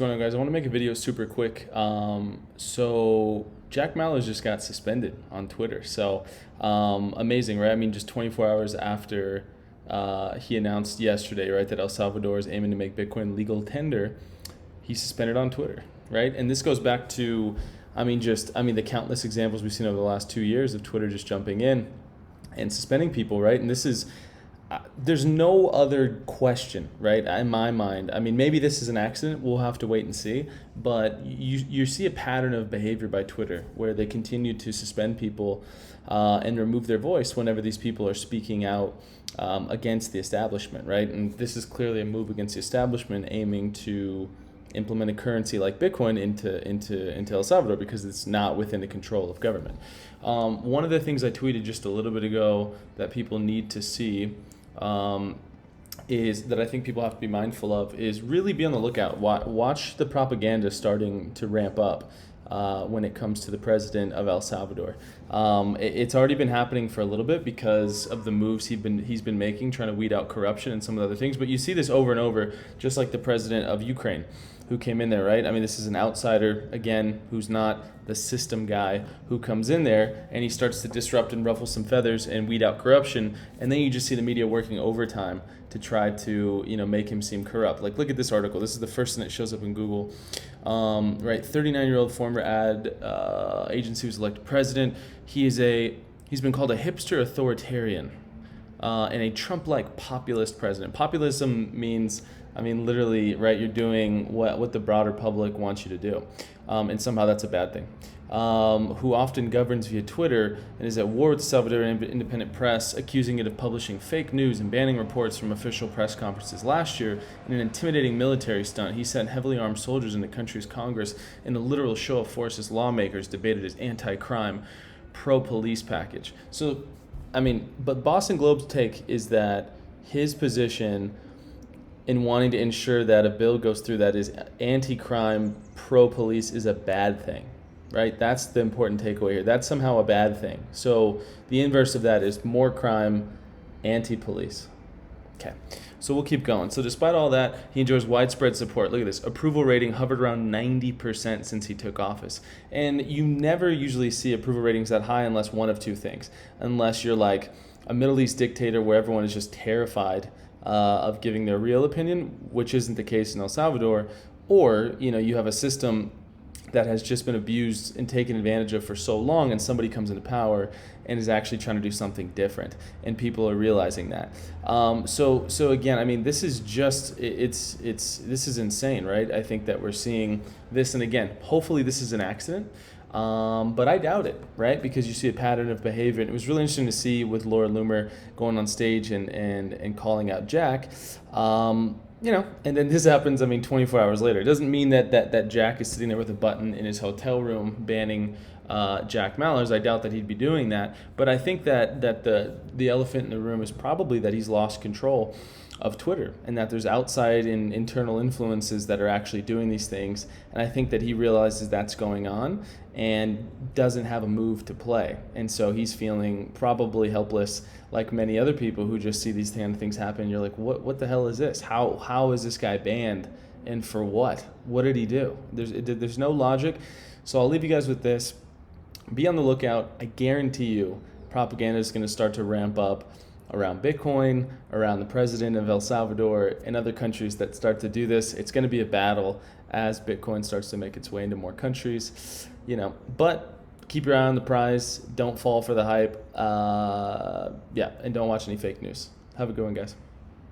Going on, guys? I want to make a video super quick. So Jack Mallers just got suspended on Twitter. So amazing, right? I mean, just 24 hours after he announced yesterday, right, that El Salvador is aiming to make Bitcoin legal tender, he's suspended on Twitter, right? And this goes back to, the countless examples we've seen over the last 2 years of Twitter just jumping in and suspending people, right? And this is there's no other question, right, in my mind. I mean, maybe this is an accident. We'll have to wait and see. But you see a pattern of behavior by Twitter where they continue to suspend people and remove their voice whenever these people are speaking out against the establishment, right? And this is clearly a move against the establishment aiming to implement a currency like Bitcoin into El Salvador because it's not within the control of government. One of the things I tweeted just a little bit ago that people need to see is that I think people have to be mindful of is really be on the lookout. Watch the propaganda starting to ramp up when it comes to the president of El Salvador. It's already been happening for a little bit because of the moves he's been making, trying to weed out corruption and some of the other things. But you see this over and over, just like the president of Ukraine, who came in there, right? I mean, this is an outsider, again, who's not the system guy, who comes in there and he starts to disrupt and ruffle some feathers and weed out corruption. And then you just see the media working overtime to try to, make him seem corrupt. Like, look at this article. This is the first thing that shows up in Google. Right, 39-year-old former ad agency was elected president. He's been called a hipster authoritarian and a Trump-like populist president. Populism means, literally, right, you're doing what the broader public wants you to do. And somehow that's a bad thing. Who often governs via Twitter and is at war with the Salvadoran independent press, accusing it of publishing fake news and banning reports from official press conferences. Last year, in an intimidating military stunt, he sent heavily armed soldiers in the country's Congress in a literal show of force as lawmakers debated his anti-crime, pro-police package. So, but Boston Globe's take is that his position in wanting to ensure that a bill goes through that is anti-crime, pro-police is a bad thing, right? That's the important takeaway here. That's somehow a bad thing. So the inverse of that is more crime, anti-police. Okay, so we'll keep going. So despite all that, he enjoys widespread support. Look at this. Approval rating hovered around 90% since he took office. And you never usually see approval ratings that high unless one of two things. Unless you're like a Middle East dictator where everyone is just terrified of giving their real opinion, which isn't the case in El Salvador, or you have a system that has just been abused and taken advantage of for so long, and somebody comes into power and is actually trying to do something different, and people are realizing that. So again, this is just this is insane, right? I think that we're seeing this, and again, hopefully this is an accident. But I doubt it, right? Because you see a pattern of behavior. And it was really interesting to see with Laura Loomer going on stage and calling out Jack. And then this happens, 24 hours later. It doesn't mean that Jack is sitting there with a button in his hotel room banning Jack Mallers. I doubt that he'd be doing that. But I think that the elephant in the room is probably that he's lost control of Twitter, and that there's outside and internal influences that are actually doing these things. And I think that he realizes that's going on and doesn't have a move to play. And so he's feeling probably helpless, like many other people who just see these kind of things happen. You're like, what the hell is this? How is this guy banned? And for what? What did he do? There's no logic. So I'll leave you guys with this. Be on the lookout. I guarantee you propaganda is going to start to ramp up around Bitcoin, around the president of El Salvador, and other countries that start to do this. It's going to be a battle as Bitcoin starts to make its way into more countries, but keep your eye on the prize. Don't fall for the hype. And don't watch any fake news. Have a good one, guys.